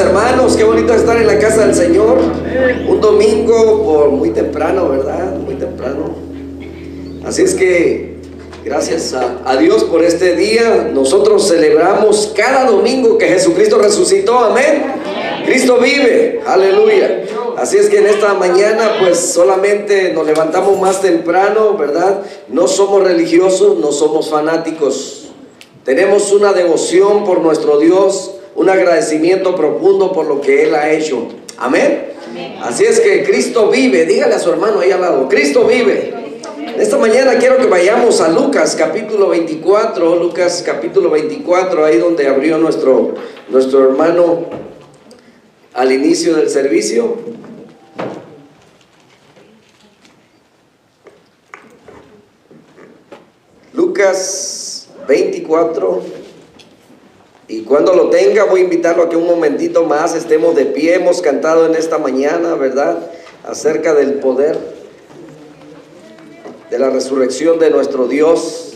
Hermanos, qué bonito estar en la casa del Señor. Un domingo por muy temprano, ¿verdad? Muy temprano. Así es que gracias a Dios por este día. Nosotros celebramos cada domingo que Jesucristo resucitó. Amén. Cristo vive. Aleluya. Así es que en esta mañana pues solamente nos levantamos más temprano, ¿verdad? No somos religiosos, no somos fanáticos. Tenemos una devoción por nuestro Dios, un agradecimiento profundo por lo que Él ha hecho. Amén. Así es que Cristo vive. Dígale a su hermano ahí al lado: Cristo vive. Esta mañana quiero que vayamos a Lucas capítulo 24. Lucas capítulo 24, ahí donde abrió nuestro hermano al inicio del servicio. Lucas 24. Y cuando lo tenga voy a invitarlo a que un momentito más estemos de pie. Hemos cantado en esta mañana, ¿verdad?, acerca del poder de la resurrección de nuestro Dios,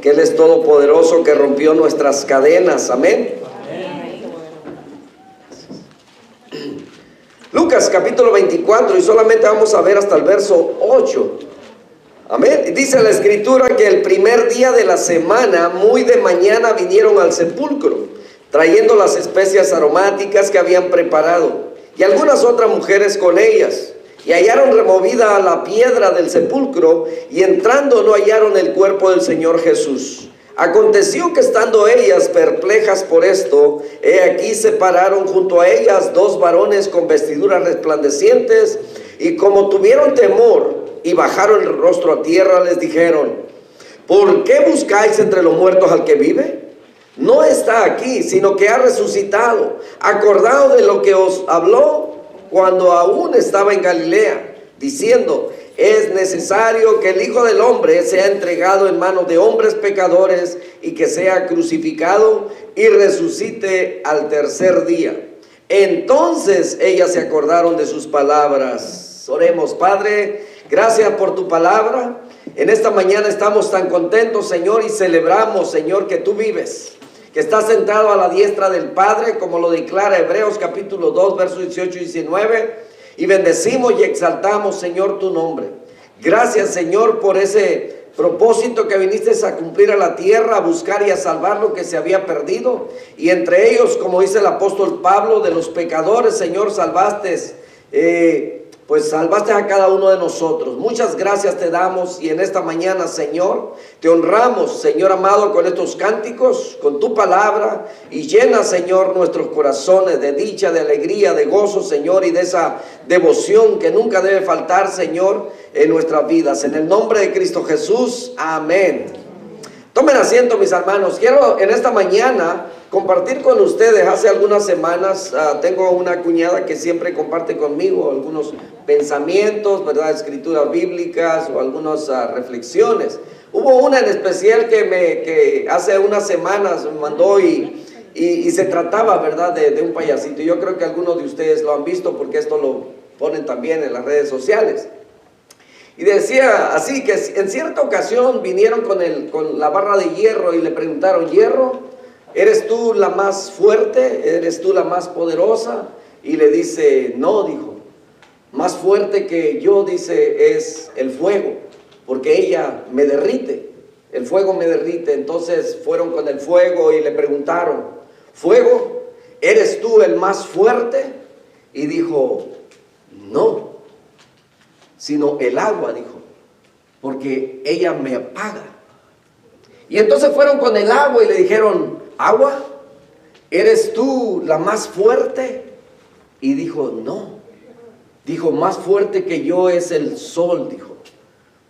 que Él es todopoderoso, que rompió nuestras cadenas. Amén. Lucas capítulo 24, y solamente vamos a ver hasta el verso 8. Amén. Dice la escritura que el primer día de la semana, muy de mañana, vinieron al sepulcro, trayendo las especias aromáticas que habían preparado, y algunas otras mujeres con ellas, y hallaron removida la piedra del sepulcro, y entrando no hallaron el cuerpo del Señor Jesús. Aconteció que estando ellas perplejas por esto, he aquí se pararon junto a ellas dos varones con vestiduras resplandecientes, y como tuvieron temor y bajaron el rostro a tierra, les dijeron: ¿por qué buscáis entre los muertos al que vive? No está aquí, sino que ha resucitado. Acordaos de lo que os habló cuando aún estaba en Galilea, diciendo: es necesario que el Hijo del Hombre sea entregado en manos de hombres pecadores, y que sea crucificado y resucite al tercer día. Entonces ellas se acordaron de sus palabras. Oremos. Padre, gracias por tu palabra. En esta mañana estamos tan contentos, Señor, y celebramos, Señor, que tú vives, que estás sentado a la diestra del Padre, como lo declara Hebreos capítulo 2, versos 18 y 19. Y bendecimos y exaltamos, Señor, tu nombre. Gracias, Señor, por ese propósito que viniste a cumplir a la tierra, a buscar y a salvar lo que se había perdido. Y entre ellos, como dice el apóstol Pablo, de los pecadores, Señor, salvaste salvaste a cada uno de nosotros. Muchas gracias te damos, y en esta mañana, Señor, te honramos, Señor amado, con estos cánticos, con tu palabra, y llena, Señor, nuestros corazones de dicha, de alegría, de gozo, Señor, y de esa devoción que nunca debe faltar, Señor, en nuestras vidas. En el nombre de Cristo Jesús, amén. Tomen asiento, mis hermanos. Quiero en esta mañana compartir con ustedes. Hace algunas semanas tengo una cuñada que siempre comparte conmigo algunos pensamientos, ¿verdad?, escrituras bíblicas o algunas reflexiones. Hubo una en especial que hace unas semanas me mandó y se trataba, ¿verdad?, de un payasito. Yo creo que algunos de ustedes lo han visto, porque esto lo ponen también en las redes sociales. Y decía así, que en cierta ocasión vinieron con la barra de hierro y le preguntaron: ¿hierro, eres tú la más fuerte? ¿Eres tú la más poderosa? Y le dice: no, dijo, más fuerte que yo, dice, es el fuego, porque ella me derrite, el fuego me derrite. Entonces fueron con el fuego y le preguntaron: fuego, ¿eres tú el más fuerte? Y dijo: no, sino el agua, dijo, porque ella me apaga. Y entonces fueron con el agua y le dijeron: agua, ¿eres tú la más fuerte? Y dijo: no. Dijo: más fuerte que yo es el sol, dijo,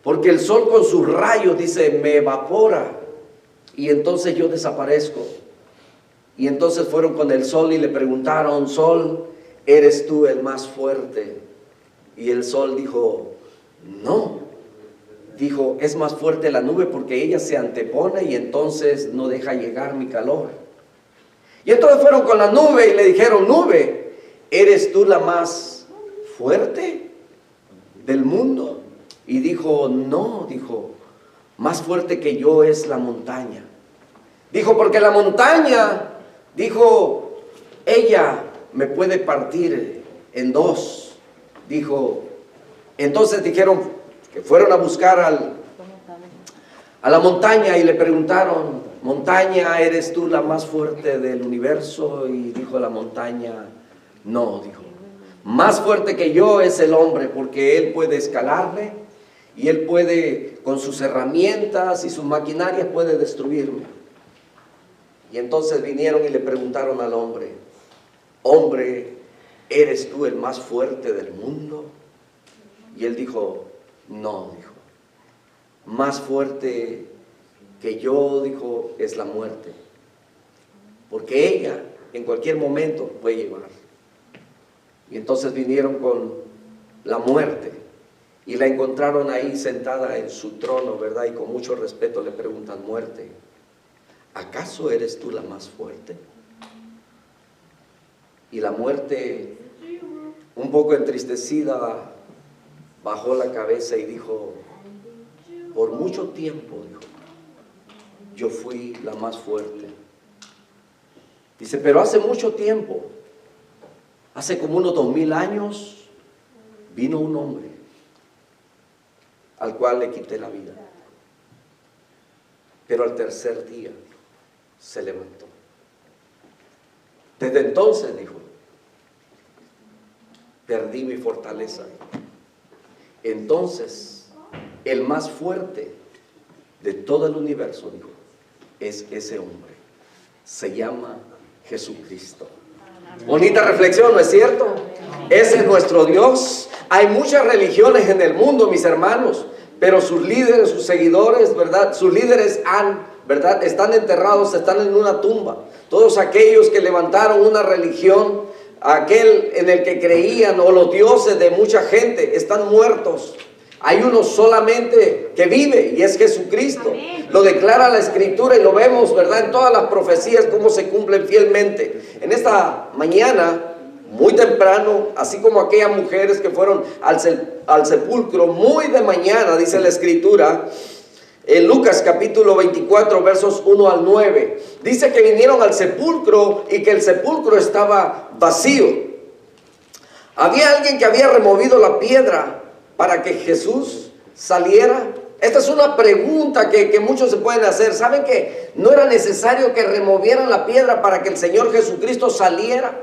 porque el sol con sus rayos, dice, me evapora, y entonces yo desaparezco. Y entonces fueron con el sol y le preguntaron: sol, ¿eres tú el más fuerte? Y el sol dijo: no. Dijo: es más fuerte la nube, porque ella se antepone y entonces no deja llegar mi calor. Y entonces fueron con la nube y le dijeron: nube, ¿eres tú la más fuerte del mundo? Y dijo, no, dijo, más fuerte que yo es la montaña. Dijo, porque la montaña, dijo, ella me puede partir en dos. Dijo, entonces dijeron que fueron a buscar a la montaña y le preguntaron, montaña, ¿eres tú la más fuerte del universo? Y dijo la montaña, no, dijo, más fuerte que yo es el hombre, porque él puede escalarme y él puede, con sus herramientas y sus maquinarias, puede destruirme. Y entonces vinieron y le preguntaron al hombre, hombre, ¿eres tú el más fuerte del mundo? Y él dijo, no, dijo, más fuerte que yo, dijo, es la muerte, porque ella en cualquier momento puede llegar. Y entonces vinieron con la muerte y la encontraron ahí sentada en su trono, ¿verdad? Y con mucho respeto le preguntan, muerte, ¿acaso eres tú la más fuerte? Y la muerte, un poco entristecida, bajó la cabeza y dijo, por mucho tiempo, dijo, yo fui la más fuerte. Dice, pero hace mucho tiempo, hace como unos 2000 años, vino un hombre al cual le quité la vida. Pero al tercer día se levantó. Desde entonces, dijo, perdí mi fortaleza. Entonces, el más fuerte de todo el universo, dijo, es ese hombre. Se llama Jesucristo. Bonita reflexión, ¿no es cierto? Ese es nuestro Dios. Hay muchas religiones en el mundo, mis hermanos, pero sus líderes, sus seguidores, ¿verdad? Sus líderes ¿verdad? Están enterrados, están en una tumba. Todos aquellos que levantaron una religión, aquel en el que creían, o los dioses de mucha gente, están muertos. Hay uno solamente que vive y es Jesucristo. Amén. Lo declara la Escritura y lo vemos, ¿verdad? En todas las profecías, cómo se cumplen fielmente. En esta mañana, muy temprano, así como aquellas mujeres que fueron al sepulcro, muy de mañana, dice la Escritura, en Lucas capítulo 24, versos 1 al 9, dice que vinieron al sepulcro y que el sepulcro estaba vacío. Había alguien que había removido la piedra para que Jesús saliera. Esta es una pregunta que muchos se pueden hacer. ¿Saben que no era necesario que removieran la piedra para que el Señor Jesucristo saliera?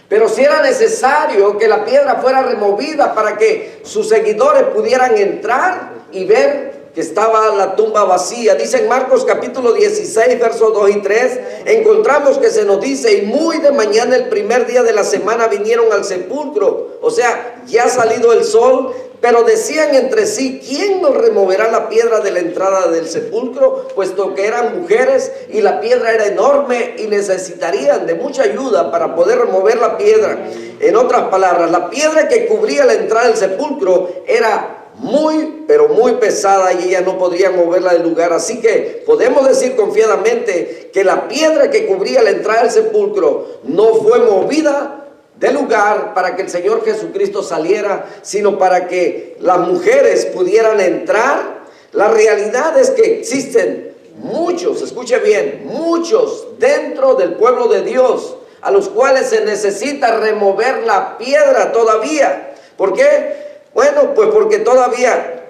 Pero sí era necesario que la piedra fuera removida para que sus seguidores pudieran entrar y ver que estaba la tumba vacía. Dice en Marcos capítulo 16, versos 2 y 3, encontramos que se nos dice, y muy de mañana el primer día de la semana vinieron al sepulcro. O sea, ya ha salido el sol, pero decían entre sí, ¿quién nos removerá la piedra de la entrada del sepulcro? Puesto que eran mujeres y la piedra era enorme y necesitarían de mucha ayuda para poder remover la piedra. En otras palabras, la piedra que cubría la entrada del sepulcro era muy, pero muy pesada y ellas no podrían moverla del lugar. Así que podemos decir confiadamente que la piedra que cubría la entrada del sepulcro no fue movida del lugar para que el Señor Jesucristo saliera, sino para que las mujeres pudieran entrar. La realidad es que existen muchos, escuche bien, muchos dentro del pueblo de Dios a los cuales se necesita remover la piedra todavía. ¿Por qué? Bueno, pues porque todavía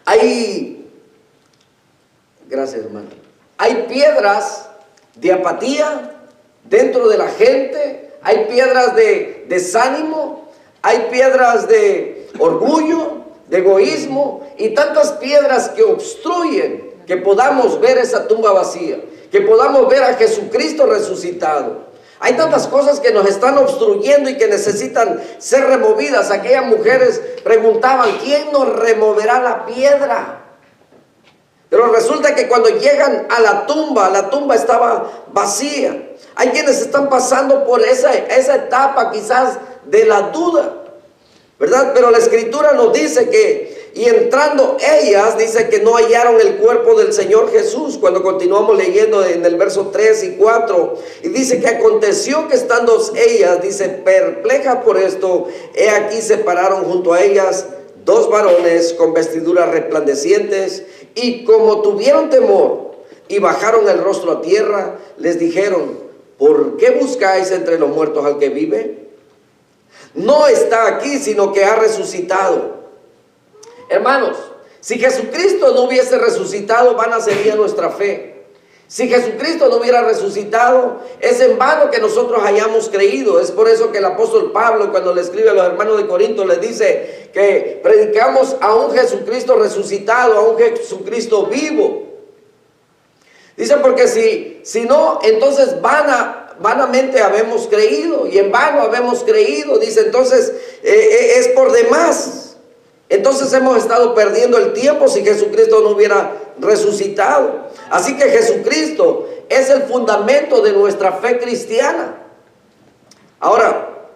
hay, gracias hermano, hay piedras de apatía dentro de la gente, hay piedras de desánimo, hay piedras de orgullo, de egoísmo y tantas piedras que obstruyen que podamos ver esa tumba vacía, que podamos ver a Jesucristo resucitado. Hay tantas cosas que nos están obstruyendo y que necesitan ser removidas. Aquellas mujeres preguntaban, ¿quién nos removerá la piedra? Pero resulta que cuando llegan a la tumba estaba vacía. Hay quienes están pasando por esa etapa quizás de la duda, ¿verdad? Pero la Escritura nos dice que, y entrando ellas, dice que no hallaron el cuerpo del Señor Jesús. Cuando continuamos leyendo en el verso 3 y 4, y dice que aconteció que estando ellas, dice, perplejas por esto, he aquí se pararon junto a ellas 2 varones con vestiduras resplandecientes, y como tuvieron temor y bajaron el rostro a tierra, les dijeron: ¿por qué buscáis entre los muertos al que vive? No está aquí, sino que ha resucitado. Hermanos, si Jesucristo no hubiese resucitado, vana sería nuestra fe. Si Jesucristo no hubiera resucitado, es en vano que nosotros hayamos creído. Es por eso que el apóstol Pablo, cuando le escribe a los hermanos de Corinto, les dice que predicamos a un Jesucristo resucitado, a un Jesucristo vivo. Dice, porque si no, entonces vanamente habemos creído, y en vano habemos creído. Dice, entonces es por demás. Entonces hemos estado perdiendo el tiempo si Jesucristo no hubiera resucitado. Así que Jesucristo es el fundamento de nuestra fe cristiana. Ahora,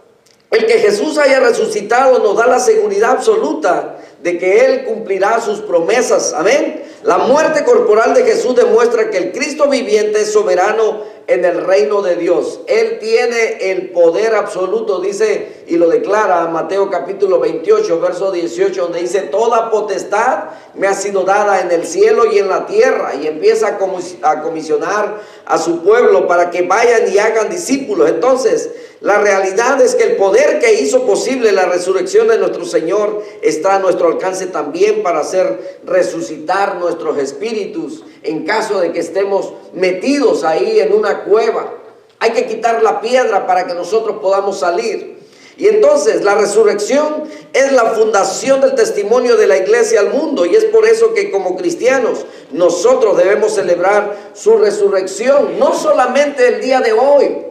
el que Jesús haya resucitado nos da la seguridad absoluta de que Él cumplirá sus promesas. Amén. La muerte corporal de Jesús demuestra que el Cristo viviente es soberano en el reino de Dios. Él tiene el poder absoluto, dice y lo declara Mateo capítulo 28, verso 18, donde dice: toda potestad me ha sido dada en el cielo y en la tierra. Y empieza a comisionar a su pueblo para que vayan y hagan discípulos. Entonces, la realidad es que el poder que hizo posible la resurrección de nuestro Señor está a nuestro alcance también para hacer resucitar nuestros espíritus en caso de que estemos metidos ahí en una cueva. Hay que quitar la piedra para que nosotros podamos salir. Y entonces la resurrección es la fundación del testimonio de la iglesia al mundo, y es por eso que como cristianos nosotros debemos celebrar su resurrección, no solamente el día de hoy.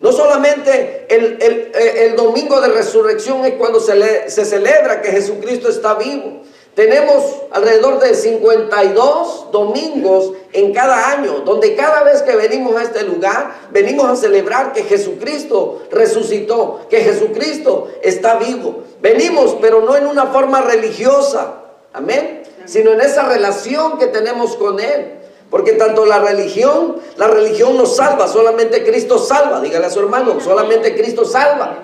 No solamente el domingo de resurrección es cuando se celebra que Jesucristo está vivo. Tenemos alrededor de 52 domingos en cada año, donde cada vez que venimos a este lugar, venimos a celebrar que Jesucristo resucitó, que Jesucristo está vivo. Venimos, pero no en una forma religiosa, amén, sino en esa relación que tenemos con Él. Porque tanto la religión nos salva, solamente Cristo salva. Dígale a su hermano, solamente Cristo salva.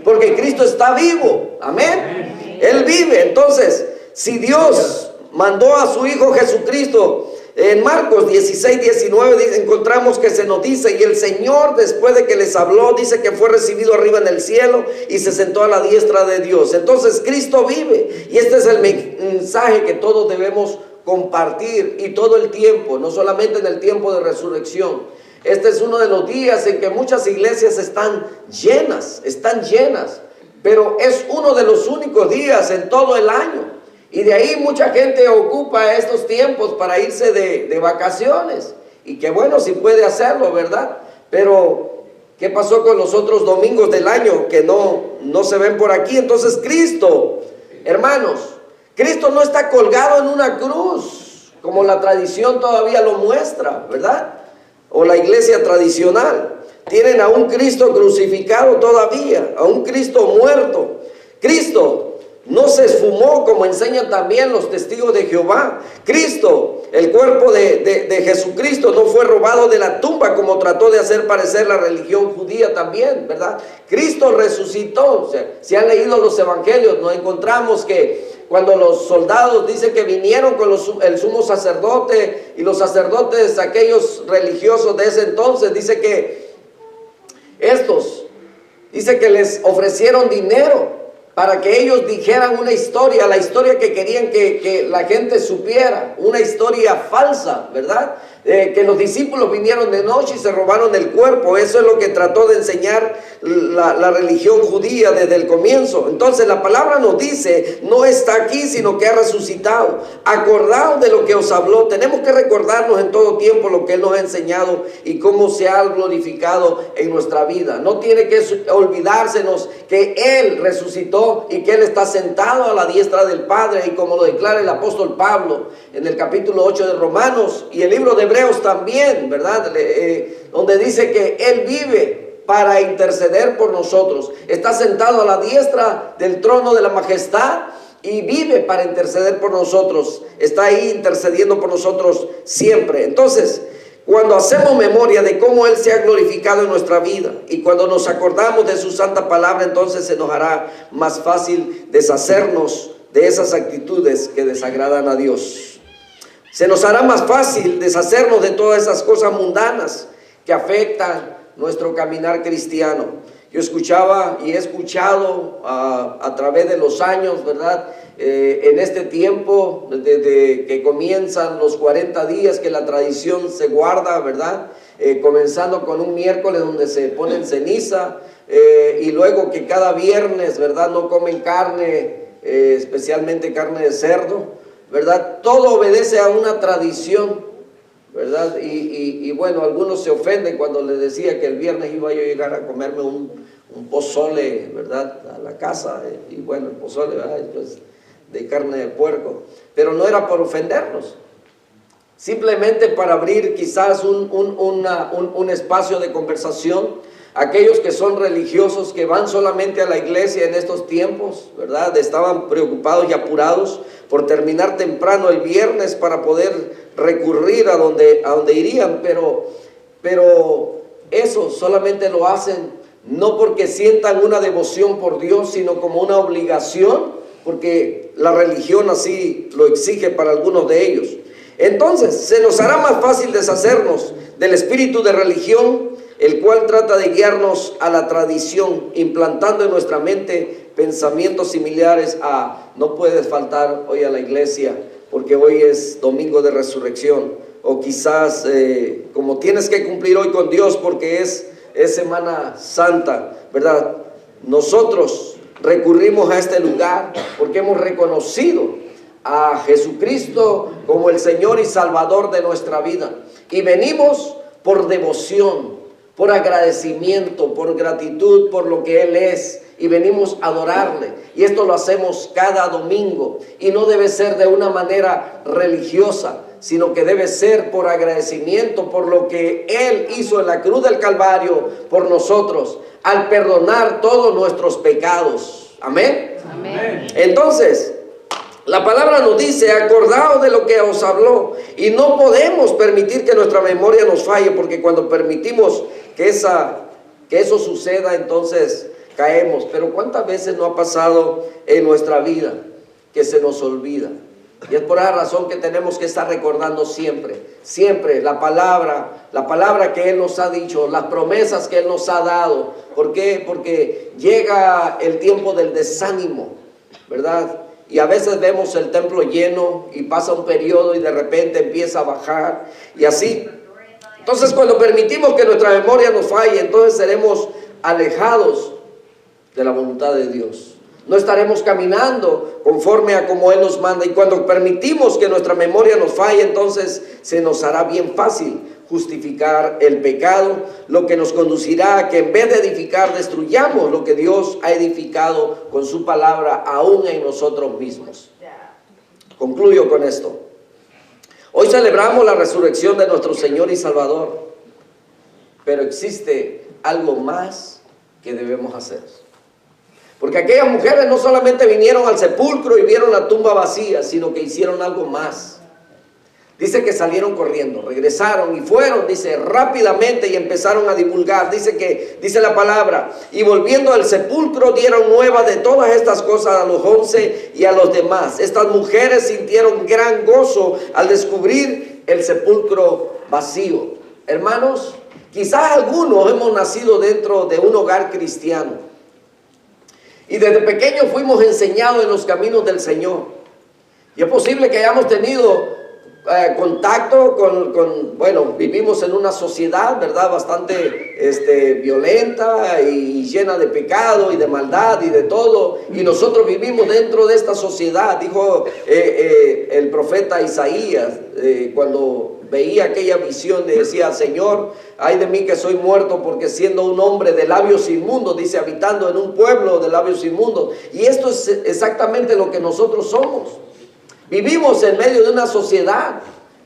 Porque Cristo está vivo, amén. Él vive. Entonces, si Dios mandó a su Hijo Jesucristo, en Marcos 16, 19 encontramos que se nos dice: y el Señor, después de que les habló, dice que fue recibido arriba en el cielo y se sentó a la diestra de Dios. Entonces Cristo vive, y este es el mensaje que todos debemos compartir, y todo el tiempo, no solamente en el tiempo de resurrección. Este es uno de los días en que muchas iglesias están llenas, pero es uno de los únicos días en todo el año, y de ahí mucha gente ocupa estos tiempos para irse de vacaciones, y que bueno, si puede hacerlo, ¿verdad? Pero ¿qué pasó con los otros domingos del año que no se ven por aquí? Entonces Cristo, hermanos, Cristo no está colgado en una cruz, como la tradición todavía lo muestra, ¿verdad? O la iglesia tradicional. Tienen a un Cristo crucificado todavía, a un Cristo muerto. Cristo no se esfumó, como enseñan también los testigos de Jehová. Cristo, el cuerpo de Jesucristo, no fue robado de la tumba, como trató de hacer parecer la religión judía también, ¿verdad? Cristo resucitó. O sea, si han leído los evangelios, nos encontramos que cuando los soldados dicen que vinieron con el sumo sacerdote y los sacerdotes, aquellos religiosos de ese entonces, dice que les ofrecieron dinero para que ellos dijeran una historia, la historia que querían que la gente supiera, una historia falsa, ¿verdad? Que los discípulos vinieron de noche y se robaron el cuerpo. Eso es lo que trató de enseñar la religión judía desde el comienzo. Entonces la palabra nos dice: no está aquí, sino que ha resucitado. Acordaos de lo que os habló. Tenemos que recordarnos en todo tiempo lo que Él nos ha enseñado y cómo se ha glorificado en nuestra vida. No tiene que olvidársenos que Él resucitó y que Él está sentado a la diestra del Padre, y como lo declara el apóstol Pablo en el capítulo 8 de Romanos y el libro de Hebreos también, ¿verdad? Donde dice que Él vive para interceder por nosotros. Está sentado a la diestra del trono de la majestad y vive para interceder por nosotros. Está ahí intercediendo por nosotros siempre. Entonces, Cuando hacemos memoria de cómo Él se ha glorificado en nuestra vida y cuando nos acordamos de su santa palabra, entonces se nos hará más fácil deshacernos de esas actitudes que desagradan a Dios. Se nos hará más fácil deshacernos de todas esas cosas mundanas que afectan nuestro caminar cristiano. Yo escuchaba y he escuchado a través de los años, ¿verdad? En este tiempo, desde que comienzan los 40 días que la tradición se guarda, ¿verdad? Comenzando con un miércoles donde se ponen ceniza, y luego que cada viernes, ¿verdad? No comen carne, especialmente carne de cerdo, ¿verdad? Todo obedece a una tradición, ¿verdad? Y bueno, algunos se ofenden cuando les decía que el viernes iba yo a llegar a comerme un pozole, ¿verdad? A la casa, y bueno, el pozole, ¿verdad? Pues, de carne de puerco, pero no era por ofendernos, simplemente para abrir quizás un espacio de conversación. Aquellos que son religiosos, que van solamente a la iglesia en estos tiempos, ¿verdad? Estaban preocupados y apurados por terminar temprano el viernes para poder recurrir a donde irían, pero eso solamente lo hacen no porque sientan una devoción por Dios, sino como una obligación, porque la religión así lo exige para algunos de ellos. Entonces, se nos hará más fácil deshacernos del espíritu de religión, el cual trata de guiarnos a la tradición, implantando en nuestra mente pensamientos similares a: no puedes faltar hoy a la iglesia porque hoy es domingo de resurrección, o quizás como tienes que cumplir hoy con Dios porque es Semana Santa, ¿verdad? Nosotros recurrimos a este lugar porque hemos reconocido a Jesucristo como el Señor y Salvador de nuestra vida, y venimos por devoción, por agradecimiento, por gratitud por lo que Él es, y venimos a adorarle. Y esto lo hacemos cada domingo, y no debe ser de una manera religiosa, sino que debe ser por agradecimiento por lo que Él hizo en la cruz del Calvario por nosotros, al perdonar todos nuestros pecados. Amén. Amén. Entonces, la palabra nos dice: acordaos de lo que os habló. Y no podemos permitir que nuestra memoria nos falle, porque cuando permitimos que eso suceda, entonces caemos. Pero ¿cuántas veces no ha pasado en nuestra vida que se nos olvida? Y es por esa razón que tenemos que estar recordando siempre, siempre la palabra que Él nos ha dicho, las promesas que Él nos ha dado. ¿Por qué? Porque llega el tiempo del desánimo, ¿verdad? Y a veces vemos el templo lleno y pasa un periodo y de repente empieza a bajar y así. Entonces, cuando permitimos que nuestra memoria nos falle, entonces seremos alejados de la voluntad de Dios. No estaremos caminando conforme a como Él nos manda. Y cuando permitimos que nuestra memoria nos falle, entonces se nos hará bien fácil justificar el pecado, lo que nos conducirá a que en vez de edificar, destruyamos lo que Dios ha edificado con su palabra, aún en nosotros mismos. Concluyo con esto. Hoy celebramos la resurrección de nuestro Señor y Salvador, pero existe algo más que debemos hacer. Porque aquellas mujeres no solamente vinieron al sepulcro y vieron la tumba vacía, sino que hicieron algo más. Dice que salieron corriendo, regresaron y fueron, dice, rápidamente, y empezaron a divulgar. Dice la palabra: y volviendo al sepulcro dieron nueva de todas estas cosas a los 11 y a los demás. Estas mujeres sintieron gran gozo al descubrir el sepulcro vacío. Hermanos, quizás algunos hemos nacido dentro de un hogar cristiano y desde pequeños fuimos enseñados en los caminos del Señor. Y es posible que hayamos tenido contacto bueno, vivimos en una sociedad, ¿verdad?, bastante violenta y llena de pecado y de maldad y de todo. Y nosotros vivimos dentro de esta sociedad. Dijo el profeta Isaías, cuando veía aquella visión, decía: Señor, ay de mí que soy muerto, porque siendo un hombre de labios inmundos, dice, habitando en un pueblo de labios inmundos. Y esto es exactamente lo que nosotros somos. Vivimos en medio de una sociedad,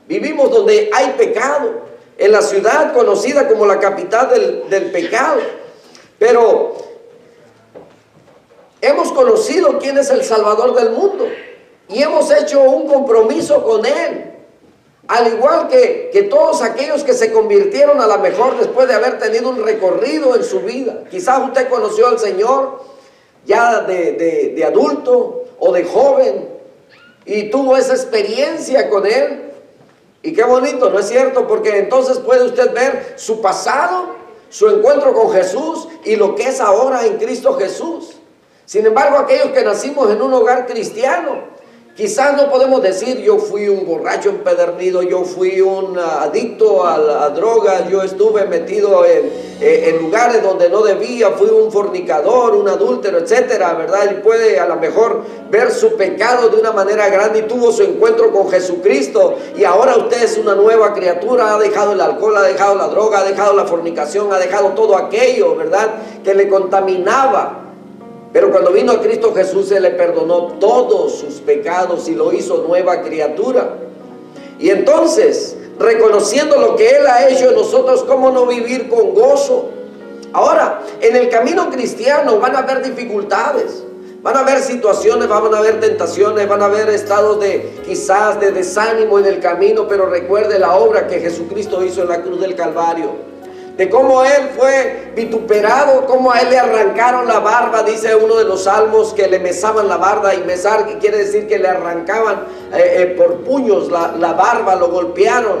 vivimos donde hay pecado, en la ciudad conocida como la capital del pecado. Pero hemos conocido quién es el Salvador del mundo y hemos hecho un compromiso con Él Al igual que todos aquellos que se convirtieron a lo mejor después de haber tenido un recorrido en su vida. Quizás usted conoció al Señor ya de adulto o de joven y tuvo esa experiencia con Él. Y qué bonito, ¿no es cierto? Porque entonces puede usted ver su pasado, su encuentro con Jesús y lo que es ahora en Cristo Jesús. Sin embargo, aquellos que nacimos en un hogar cristiano, quizás no podemos decir: yo fui un borracho empedernido, yo fui un adicto a drogas, yo estuve metido en lugares donde no debía, fui un fornicador, un adúltero, etcétera, ¿verdad? Y puede a lo mejor ver su pecado de una manera grande y tuvo su encuentro con Jesucristo y ahora usted es una nueva criatura, ha dejado el alcohol, ha dejado la droga, ha dejado la fornicación, ha dejado todo aquello, ¿verdad?, que le contaminaba. Pero cuando vino a Cristo Jesús, Él le perdonó todos sus pecados y lo hizo nueva criatura. Y entonces, reconociendo lo que Él ha hecho en nosotros, ¿cómo no vivir con gozo? Ahora, en el camino cristiano van a haber dificultades, van a haber situaciones, van a haber tentaciones, van a haber estados quizás de desánimo en el camino, pero recuerde la obra que Jesucristo hizo en la cruz del Calvario. De cómo Él fue vituperado, cómo a Él le arrancaron la barba. Dice uno de los salmos que le mesaban la barba, y mesar que quiere decir que le arrancaban por puños la barba, lo golpearon,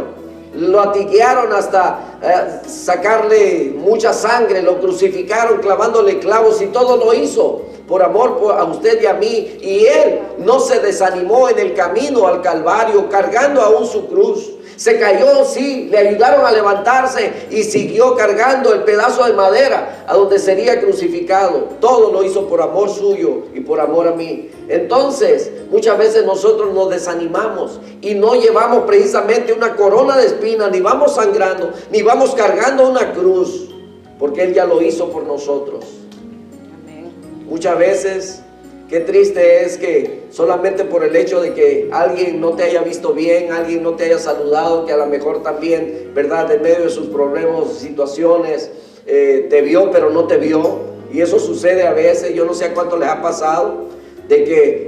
lo atiguearon hasta sacarle mucha sangre, lo crucificaron clavándole clavos y todo lo hizo por amor a usted y a mí. Y Él no se desanimó en el camino al Calvario, cargando aún su cruz. Se cayó, sí, le ayudaron a levantarse y siguió cargando el pedazo de madera a donde sería crucificado. Todo lo hizo por amor suyo y por amor a mí. Entonces, muchas veces nosotros nos desanimamos y no llevamos precisamente una corona de espinas, ni vamos sangrando, ni vamos cargando una cruz, porque Él ya lo hizo por nosotros. Amén. Muchas veces, qué triste es que solamente por el hecho de que alguien no te haya visto bien, alguien no te haya saludado, que a lo mejor también, ¿verdad?, en medio de sus problemas, situaciones, te vio pero no te vio. Y eso sucede a veces, yo no sé a cuánto les ha pasado, de que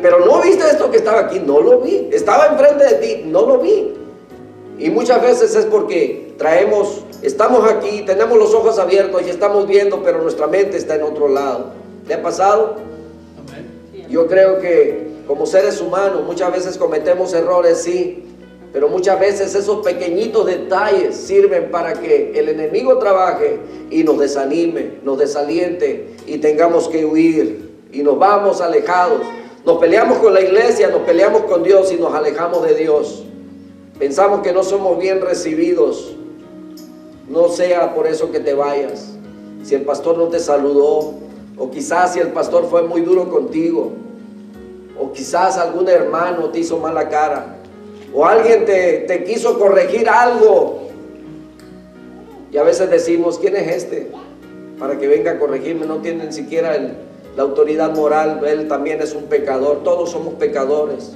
pero no viste esto que estaba aquí, no lo vi, estaba enfrente de ti, no lo vi. Y muchas veces es porque estamos aquí, tenemos los ojos abiertos y estamos viendo, pero nuestra mente está en otro lado. ¿Le ha pasado? Amén. Yo creo que como seres humanos muchas veces cometemos errores, sí, pero muchas veces esos pequeñitos detalles sirven para que el enemigo trabaje y nos desanime, nos desaliente y tengamos que huir y nos vamos alejados. Nos peleamos con la iglesia, nos peleamos con Dios y nos alejamos de Dios. Pensamos que no somos bien recibidos. No sea por eso que te vayas. Si el pastor no te saludó, o quizás si el pastor fue muy duro contigo, o quizás algún hermano te hizo mala cara, o alguien te quiso corregir algo, y a veces decimos: ¿quién es este para que venga a corregirme? No tiene ni siquiera la autoridad moral, él también es un pecador. Todos somos pecadores,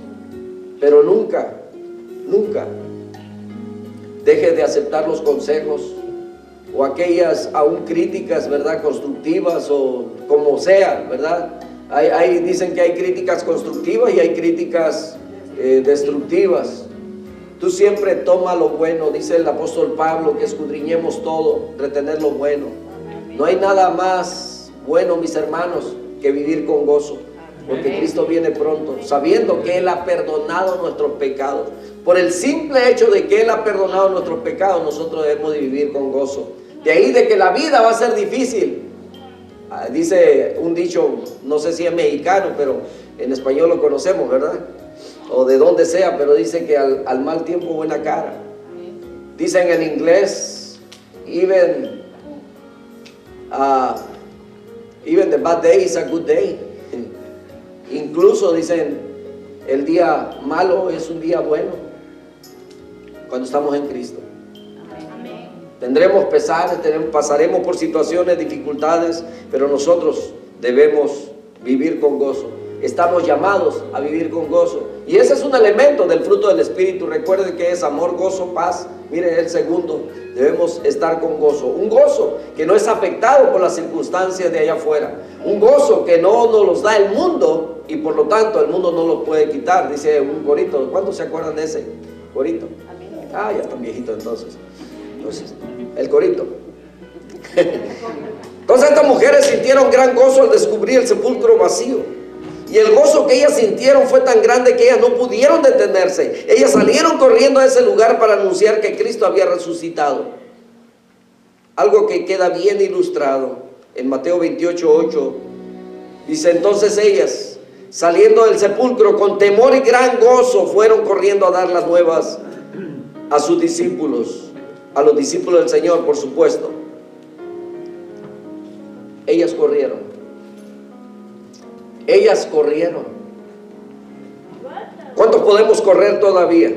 pero nunca deje de aceptar los consejos o aquellas aún críticas, ¿verdad?, constructivas, o como sea, ¿verdad? Dicen que hay críticas constructivas y hay críticas destructivas. Tú siempre toma lo bueno, dice el apóstol Pablo, que escudriñemos todo, retener lo bueno. No hay nada más bueno, mis hermanos, que vivir con gozo, porque Cristo viene pronto, sabiendo que Él ha perdonado nuestros pecados. Por el simple hecho de que Él ha perdonado nuestros pecados, nosotros debemos de vivir con gozo. De ahí de que la vida va a ser difícil. Dice un dicho, no sé si es mexicano, pero en español lo conocemos, ¿verdad? O de donde sea, pero dice que al mal tiempo buena cara. Dicen en inglés, even the bad day is a good day. Incluso dicen, el día malo es un día bueno cuando estamos en Cristo. Tendremos pesares, pasaremos por situaciones, dificultades, pero nosotros debemos vivir con gozo. Estamos llamados a vivir con gozo. Y ese es un elemento del fruto del Espíritu. Recuerden que es amor, gozo, paz Mire, el segundo, debemos estar con gozo. Un gozo que no es afectado por las circunstancias de allá afuera. Un gozo que no nos los da el mundo y por lo tanto el mundo no lo puede quitar. Dice un corito. ¿Cuántos se acuerdan de ese corito? Ah, ya están viejitos entonces. Entonces, el corito. Entonces estas mujeres sintieron gran gozo al descubrir el sepulcro vacío. Y el gozo que ellas sintieron fue tan grande que ellas no pudieron detenerse. Ellas salieron corriendo a ese lugar para anunciar que Cristo había resucitado. Algo que queda bien ilustrado en Mateo 28:8. Dice: entonces ellas, saliendo del sepulcro con temor y gran gozo, fueron corriendo a dar las nuevas a sus discípulos, a los discípulos del Señor, por supuesto. Ellas corrieron. Ellas corrieron. ¿Cuántos podemos correr todavía?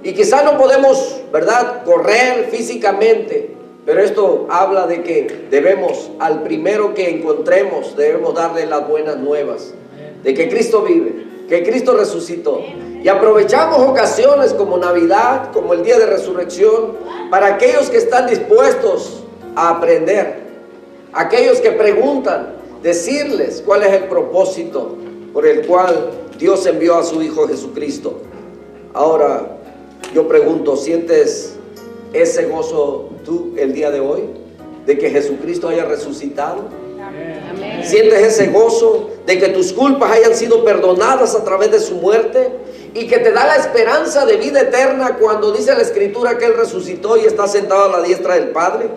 Y quizá no podemos, ¿verdad?, correr físicamente, pero esto habla de que debemos, al primero que encontremos, debemos darle las buenas nuevas de que Cristo vive, que Cristo resucitó. Y aprovechamos ocasiones como Navidad, como el día de resurrección, para aquellos que están dispuestos a aprender, aquellos que preguntan, decirles cuál es el propósito por el cual Dios envió a su Hijo Jesucristo. Ahora, yo pregunto, ¿sientes ese gozo tú el día de hoy? De que Jesucristo haya resucitado. Amén. ¿Sientes ese gozo de que tus culpas hayan sido perdonadas a través de su muerte? Y que te da la esperanza de vida eterna cuando dice la Escritura que Él resucitó y está sentado a la diestra del Padre.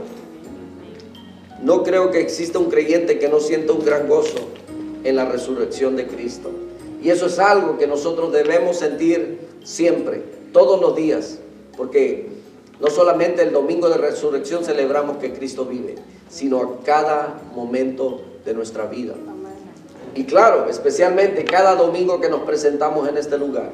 No creo que exista un creyente que no sienta un gran gozo en la resurrección de Cristo. Y eso es algo que nosotros debemos sentir siempre, todos los días, porque no solamente el domingo de resurrección celebramos que Cristo vive, sino a cada momento de nuestra vida. Y claro, especialmente cada domingo que nos presentamos en este lugar.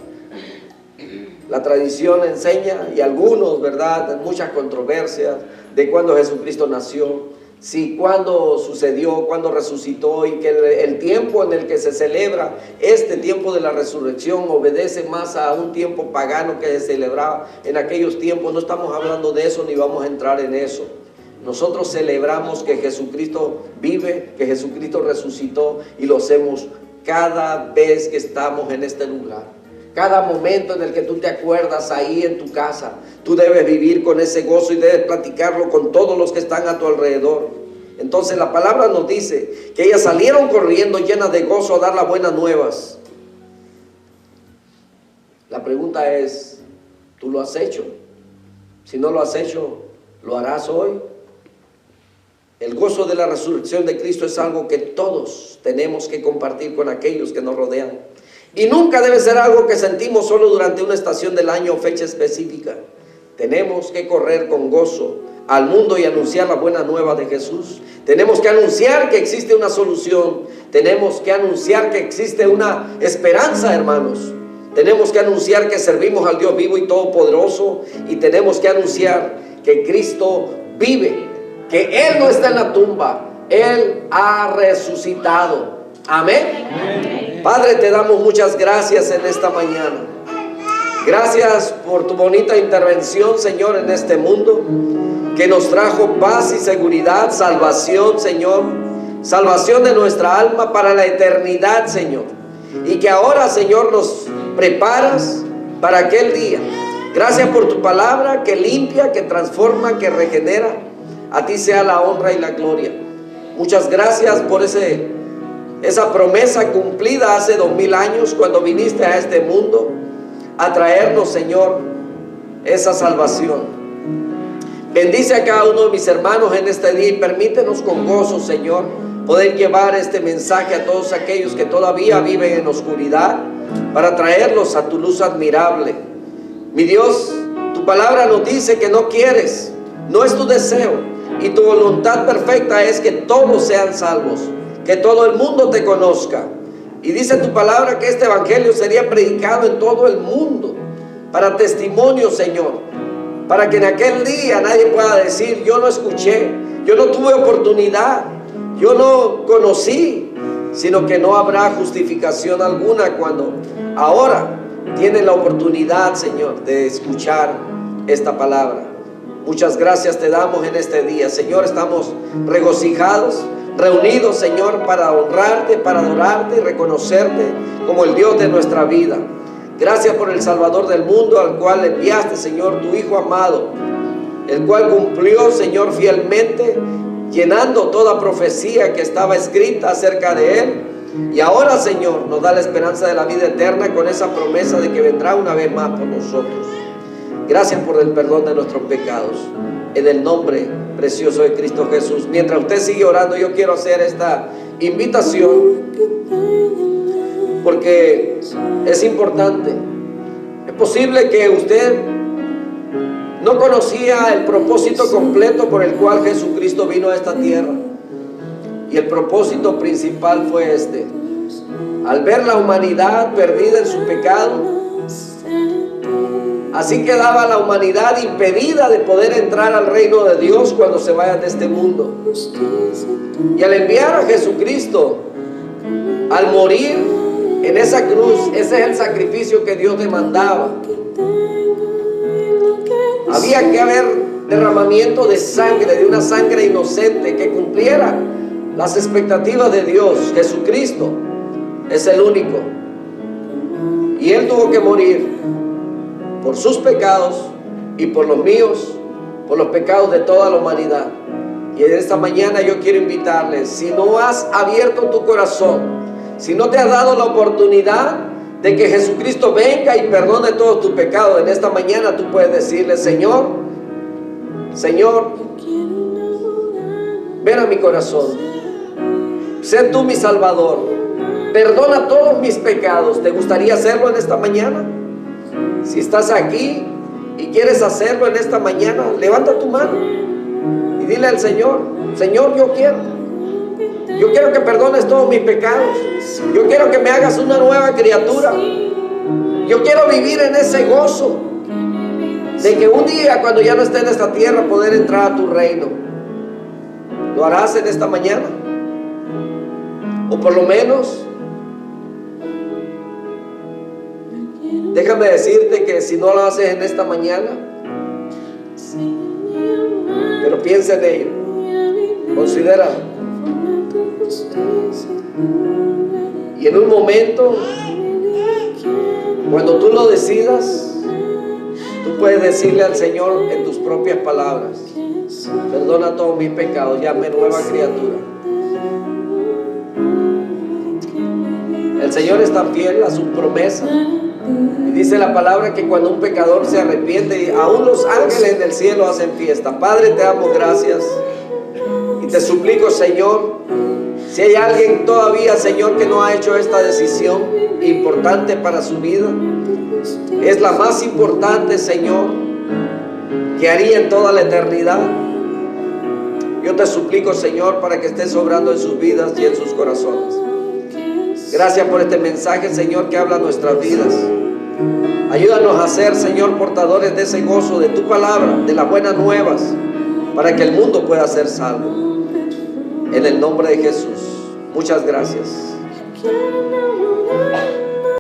La tradición enseña, y algunos, ¿verdad?, muchas controversias de cuándo Jesucristo nació. Sí, cuándo sucedió, cuándo resucitó, y que el tiempo en el que se celebra este tiempo de la resurrección obedece más a un tiempo pagano que se celebraba en aquellos tiempos. No estamos hablando de eso ni vamos a entrar en eso. Nosotros celebramos que Jesucristo vive, que Jesucristo resucitó, y lo hacemos cada vez que estamos en este lugar. Cada momento en el que tú te acuerdas ahí en tu casa, tú debes vivir con ese gozo y debes platicarlo con todos los que están a tu alrededor. Entonces la palabra nos dice que ellas salieron corriendo llenas de gozo a dar las buenas nuevas. La pregunta es, ¿tú lo has hecho? Si no lo has hecho, ¿lo harás hoy? El gozo de la resurrección de Cristo es algo que todos tenemos que compartir con aquellos que nos rodean. Y nunca debe ser algo que sentimos solo durante una estación del año o fecha específica. Tenemos que correr con gozo al mundo y anunciar la buena nueva de Jesús. Tenemos que anunciar que existe una solución. Tenemos que anunciar que existe una esperanza, hermanos. Tenemos que anunciar que servimos al Dios vivo y todopoderoso. Y tenemos que anunciar que Cristo vive, que Él no está en la tumba, Él ha resucitado. Amén. Amén. Padre, te damos muchas gracias en esta mañana. Gracias por tu bonita intervención, Señor, en este mundo, que nos trajo paz y seguridad, salvación, Señor, salvación de nuestra alma para la eternidad, Señor. Y que ahora, Señor, nos preparas para aquel día. Gracias por tu palabra que limpia, que transforma, que regenera. A ti sea la honra y la gloria. Muchas gracias por esa promesa cumplida hace 2000 años cuando viniste a este mundo a traernos, Señor, esa salvación. Bendice a cada uno de mis hermanos en este día y permítenos con gozo, Señor, poder llevar este mensaje a todos aquellos que todavía viven en oscuridad, para traerlos a tu luz admirable. Mi Dios, tu palabra nos dice que no quieres, no es tu deseo, y tu voluntad perfecta es que todos sean salvos, que todo el mundo te conozca. Y dice tu palabra que este evangelio sería predicado en todo el mundo para testimonio, Señor, para que en aquel día nadie pueda decir: yo no escuché, yo no tuve oportunidad, yo no conocí, sino que no habrá justificación alguna cuando ahora tienen la oportunidad, Señor, de escuchar esta palabra. Muchas gracias te damos en este día, Señor. Estamos regocijados, reunidos, Señor, para honrarte, para adorarte y reconocerte como el Dios de nuestra vida. Gracias por el Salvador del mundo, al cual enviaste, Señor, tu Hijo amado, el cual cumplió, Señor, fielmente, llenando toda profecía que estaba escrita acerca de Él. Y ahora, Señor, nos da la esperanza de la vida eterna con esa promesa de que vendrá una vez más por nosotros. Gracias por el perdón de nuestros pecados, en el nombre precioso de Cristo Jesús. Mientras usted sigue orando, yo quiero hacer esta invitación, porque es importante. Es posible que usted no conocía el propósito completo por el cual Jesucristo vino a esta tierra. Y el propósito principal fue este: al ver la humanidad perdida en su pecado, así quedaba la humanidad impedida de poder entrar al reino de Dios cuando se vayan de este mundo. Y al enviar a Jesucristo, al morir en esa cruz, ese es el sacrificio que Dios demandaba. Había que haber derramamiento de sangre, de una sangre inocente que cumpliera las expectativas de Dios. Jesucristo es el único, y Él tuvo que morir por sus pecados y por los míos, por los pecados de toda la humanidad. Y en esta mañana yo quiero invitarles, si no has abierto tu corazón, si no te has dado la oportunidad de que Jesucristo venga y perdone todos tus pecados, en esta mañana tú puedes decirle: Señor, Señor, ven a mi corazón, sé tú mi Salvador, perdona todos mis pecados. ¿Te gustaría hacerlo en esta mañana? Si estás aquí y quieres hacerlo en esta mañana, levanta tu mano y dile al Señor: Señor, yo quiero que perdones todos mis pecados. Yo quiero que me hagas una nueva criatura. Yo quiero vivir en ese gozo de que un día, cuando ya no esté en esta tierra, poder entrar a tu reino. ¿Lo harás en esta mañana? O por lo menos, déjame decirte que si no lo haces en esta mañana, pero piensa en ello, considéralo. Y en un momento, cuando tú lo decidas, tú puedes decirle al Señor en tus propias palabras: perdona todos mis pecados, llame nueva criatura. El Señor es tan fiel a su promesa. Y dice la palabra que cuando un pecador se arrepiente, aún los ángeles del cielo hacen fiesta. Padre, te damos gracias y te suplico, Señor, si hay alguien todavía, Señor, que no ha hecho esta decisión importante para su vida, es la más importante, Señor, que haría en toda la eternidad. Yo te suplico, Señor, para que estés obrando en sus vidas y en sus corazones. Gracias por este mensaje, Señor, que habla nuestras vidas. Ayúdanos a ser, Señor, portadores de ese gozo, de tu palabra, de las buenas nuevas, para que el mundo pueda ser salvo. En el nombre de Jesús. Muchas gracias.